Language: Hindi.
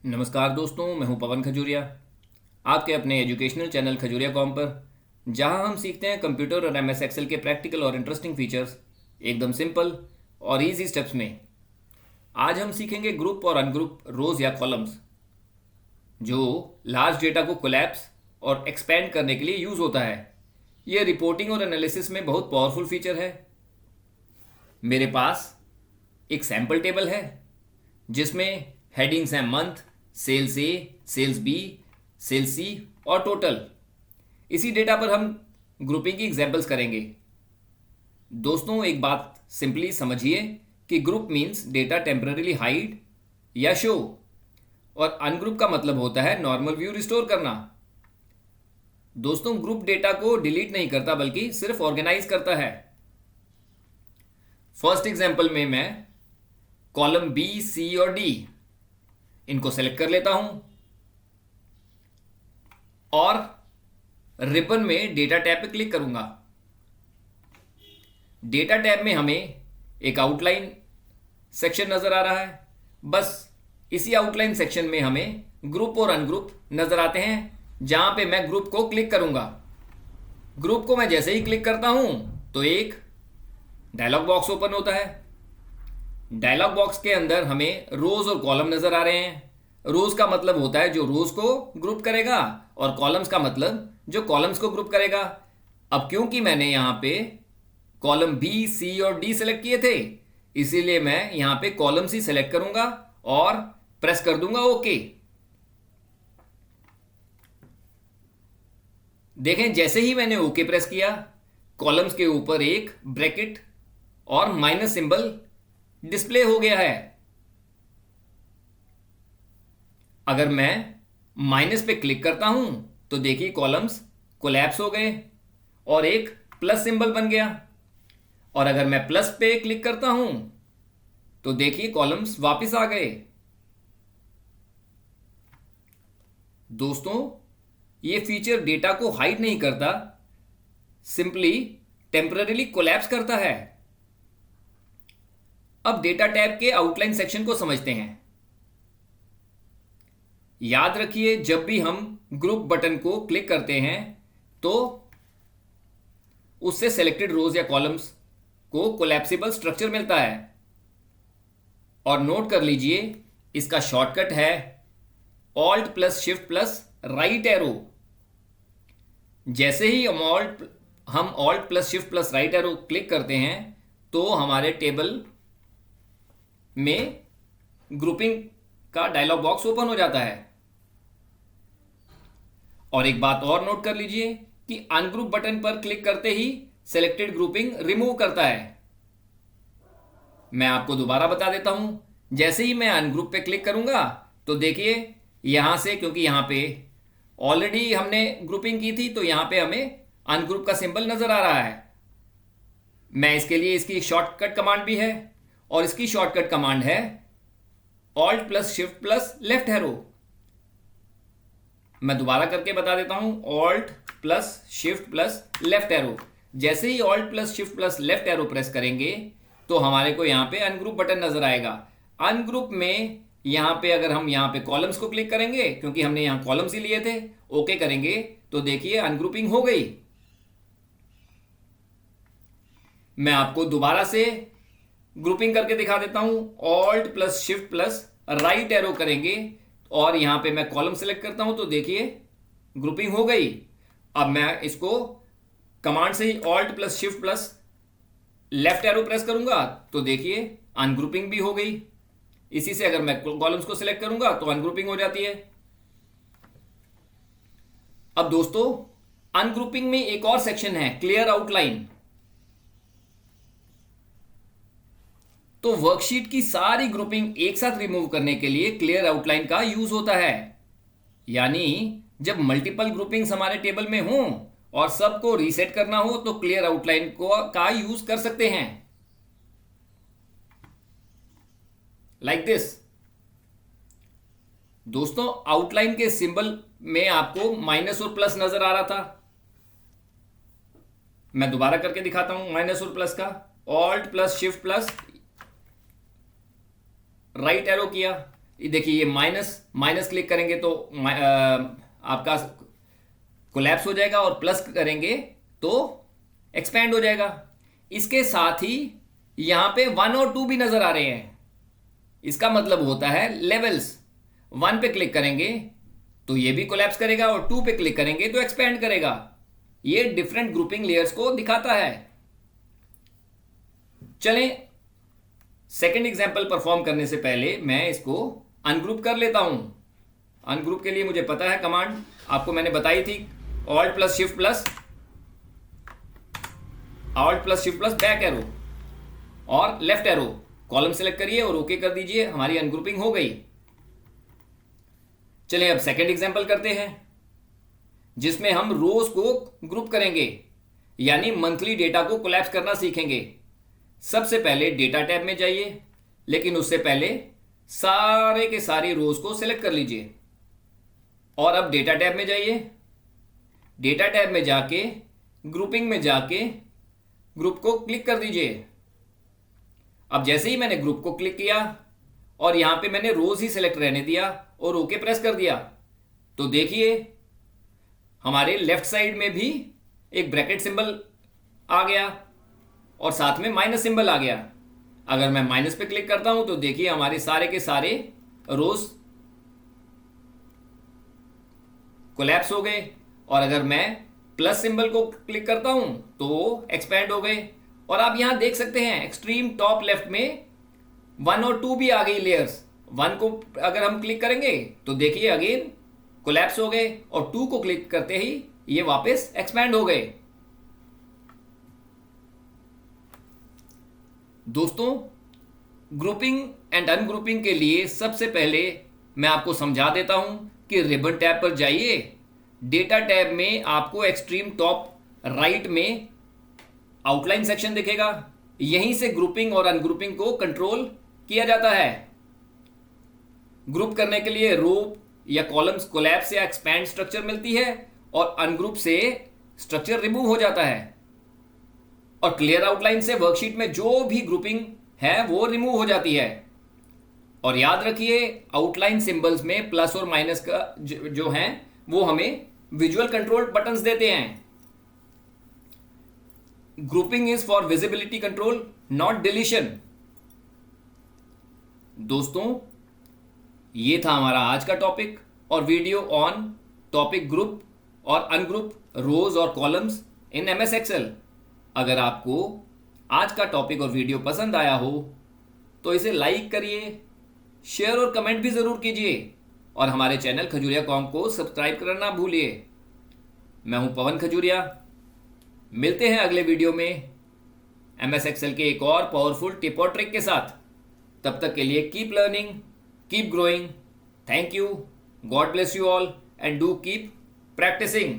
नमस्कार दोस्तों, मैं हूं पवन खजूरिया। आपके अपने एजुकेशनल चैनल खजूरिया कॉम पर, जहां हम सीखते हैं कंप्यूटर और एमएस एक्सेल के प्रैक्टिकल और इंटरेस्टिंग फीचर्स एकदम सिंपल और इजी स्टेप्स में। आज हम सीखेंगे ग्रुप और अनग्रुप रोज या कॉलम्स, जो लार्ज डेटा को कोलैप्स और एक्सपेंड करने के लिए यूज होता है। यह रिपोर्टिंग और एनालिसिस में बहुत पावरफुल फीचर है। मेरे पास एक सैम्पल टेबल है जिसमें हेडिंग्स हैं मंथ, सेल्स ए, सेल्स बी, सेल्स सी और टोटल। इसी डेटा पर हम ग्रुपिंग की एग्जांपल्स करेंगे। दोस्तों, एक बात सिंपली समझिए कि group means data temporarily hide या शो, और अनग्रुप का मतलब होता है नॉर्मल व्यू रिस्टोर करना। दोस्तों, ग्रुप डेटा को डिलीट नहीं करता बल्कि सिर्फ ऑर्गेनाइज करता है। फर्स्ट एग्जांपल में मैं कॉलम बी, सी और डी इनको सेलेक्ट कर लेता हूं और रिबन में डेटा टैब पे क्लिक करूंगा। डेटा टैब में हमें एक आउटलाइन सेक्शन नजर आ रहा है। बस इसी आउटलाइन सेक्शन में हमें ग्रुप और अनग्रुप नजर आते हैं, जहां पे मैं ग्रुप को क्लिक करूंगा। ग्रुप को मैं जैसे ही क्लिक करता हूं तो एक डायलॉग बॉक्स ओपन होता है। डायलॉग बॉक्स के अंदर हमें रोज और कॉलम नजर आ रहे हैं। रोज का मतलब होता है जो रोज को ग्रुप करेगा, और कॉलम्स का मतलब जो कॉलम्स को ग्रुप करेगा। अब क्योंकि मैंने यहां पे कॉलम बी, सी और डी सेलेक्ट किए थे, इसीलिए मैं यहां पे कॉलम्स ही सेलेक्ट करूंगा और प्रेस कर दूंगा ओके। देखें, जैसे ही मैंने ओके प्रेस किया, कॉलम्स के ऊपर एक ब्रैकेट और माइनस सिंबल डिस्प्ले हो गया है। अगर मैं माइनस पे क्लिक करता हूं तो देखिए कॉलम्स कोलैप्स हो गए और एक प्लस सिंबल बन गया। और अगर मैं प्लस पे क्लिक करता हूं तो देखिए कॉलम्स वापस आ गए। दोस्तों, ये फीचर डेटा को हाइड नहीं करता, सिंपली टेम्पररीली कोलैप्स करता है। अब डेटा टैब के आउटलाइन सेक्शन को समझते हैं। याद रखिए, जब भी हम ग्रुप बटन को क्लिक करते हैं तो उससे सेलेक्टेड रोज या कॉलम्स को कोलैप्सिबल स्ट्रक्चर मिलता है। और नोट कर लीजिए, इसका शॉर्टकट है alt plus shift plus right arrow. जैसे ही हम alt plus shift plus right arrow click करते हैं तो हमारे टेबल में ग्रुपिंग का डायलॉग बॉक्स ओपन हो जाता है। और एक बात और नोट कर लीजिए कि अनग्रुप बटन पर क्लिक करते ही सेलेक्टेड ग्रुपिंग रिमूव करता है। मैं आपको दोबारा बता देता हूं। जैसे ही मैं अनग्रुप पे क्लिक करूंगा तो देखिए यहां से, क्योंकि यहां पे ऑलरेडी हमने ग्रुपिंग की थी, तो यहां पे हमें अनग्रुप का सिंबल नजर आ रहा है। मैं इसके लिए इसकी शॉर्टकट कमांड भी है, और इसकी शॉर्टकट कमांड है alt plus shift plus left arrow. मैं दोबारा करके बता देता हूं, alt plus shift plus left arrow. जैसे ही alt plus shift plus left arrow press करेंगे तो हमारे को यहां पे अनग्रुप बटन नजर आएगा। अनग्रुप में यहां पे अगर हम यहां पे कॉलम्स को क्लिक करेंगे, क्योंकि हमने यहां कॉलम्स ही लिए थे, ओके करेंगे तो देखिए अनग्रुपिंग हो गई। मैं आपको दोबारा से ग्रुपिंग करके दिखा देता हूं। Alt plus shift plus right arrow करेंगे और यहां पे मैं कॉलम सेलेक्ट करता हूं तो देखिए ग्रुपिंग हो गई। अब मैं इसको कमांड से ही alt plus shift plus left arrow press करूंगा तो देखिए अनग्रुपिंग भी हो गई। इसी से अगर मैं कॉलम्स को सिलेक्ट करूंगा तो अनग्रुपिंग हो जाती है। अब दोस्तों, अनग्रुपिंग में एक और सेक्शन है, क्लियर आउटलाइन। तो वर्कशीट की सारी ग्रुपिंग एक साथ रिमूव करने के लिए क्लियर आउटलाइन का यूज होता है। यानी जब मल्टीपल ग्रुपिंग्स हमारे टेबल में हों और सबको रीसेट करना हो तो क्लियर आउटलाइन का यूज कर सकते हैं, लाइक दिस। दोस्तों, आउटलाइन के सिंबल में आपको माइनस और प्लस नजर आ रहा था। मैं दोबारा करके दिखाता हूं माइनस और प्लस का। Alt plus shift plus right arrow किया ये देखिए, ये माइनस माइनस क्लिक करेंगे तो आपका कोलैप्स हो जाएगा, और प्लस करेंगे तो एक्सपैंड हो जाएगा। इसके साथ ही यहां पे 1 और 2 भी नजर आ रहे हैं। इसका मतलब होता है लेवल्स। 1 पे क्लिक करेंगे तो ये भी कोलैप्स करेगा, और 2 पे क्लिक करेंगे तो एक्सपैंड करेगा। ये डिफरेंट ग्रुपिंग लेयर्स को दिखाता है। चलें, सेकंड एग्जांपल परफॉर्म करने से पहले मैं इसको अनग्रुप कर लेता हूं। अनग्रुप के लिए मुझे पता है कमांड, आपको मैंने बताई थी, alt plus shift plus back arrow और लेफ्ट एरो, कॉलम सेलेक्ट करिए और ओके कर दीजिए। हमारी अनग्रुपिंग हो गई। चलिए अब सेकंड एग्जांपल करते हैं, जिसमें हम रोज को ग्रुप करेंगे, यानी मंथली डेटा को कोलैप्स करना सीखेंगे। सबसे पहले डेटा टैब में जाइए, लेकिन उससे पहले सारे के सारी रोज को सिलेक्ट कर लीजिए। और अब डेटा टैब में जाइए। डेटा टैब में जाके ग्रुपिंग में जाके ग्रुप को क्लिक कर दीजिए। अब जैसे ही मैंने ग्रुप को क्लिक किया और यहां पे मैंने रोज ही सिलेक्ट रहने दिया और ओके प्रेस कर दिया, तो देखिए हमारे लेफ्ट साइड में भी एक ब्रैकेट सिंबल आ गया और साथ में माइनस सिंबल आ गया। अगर मैं माइनस पे क्लिक करता हूं तो देखिए हमारे सारे के सारे रोज कोलैप्स हो गए, और अगर मैं प्लस सिंबल को क्लिक करता हूं तो वो एक्सपैंड हो गए। और आप यहां देख सकते हैं एक्सट्रीम टॉप लेफ्ट में 1 और 2 भी आ गई लेयर्स। 1 को अगर हम क्लिक करेंगे तो देखिए अगेन कोलैप्स हो गए, और 2 को क्लिक करते ही ये वापस एक्सपैंड हो गए। दोस्तों, ग्रुपिंग एंड अनग्रुपिंग के लिए सबसे पहले मैं आपको समझा देता हूं कि रिबन टैब पर जाइए। डेटा टैब में आपको एक्सट्रीम टॉप राइट में आउटलाइन सेक्शन दिखेगा। यहीं से ग्रुपिंग और अनग्रुपिंग को कंट्रोल किया जाता है। ग्रुप करने के लिए रो या कॉलम्स कोलैप्स या एक्सपैंड स्ट्रक्चर मिलती है, और अनग्रुप से स्ट्रक्चर रिमूव हो जाता है। और क्लियर आउटलाइन से वर्कशीट में जो भी ग्रुपिंग है वो रिमूव हो जाती है। और याद रखिए, आउटलाइन सिंबल्स में प्लस और माइनस का जो है वो हमें विजुअल कंट्रोल बटन्स देते हैं। Grouping is for visibility control, not deletion. दोस्तों, ये था हमारा आज का टॉपिक और वीडियो ऑन टॉपिक ग्रुप और अनग्रुप रोज और कॉलम्स इन एमएस एक्सेल। अगर आपको आज का टॉपिक और वीडियो पसंद आया हो तो इसे लाइक करिए, शेयर और कमेंट भी जरूर कीजिए, और हमारे चैनल खजूरिया कॉम को सब्सक्राइब करना ना भूलिए। मैं हूं पवन खजूरिया। मिलते हैं अगले वीडियो में एमएस एक्सेल के एक और पावरफुल टिप और ट्रिक के साथ। तब तक के लिए keep learning, keep growing. Thank you, God bless you all, and do keep practising.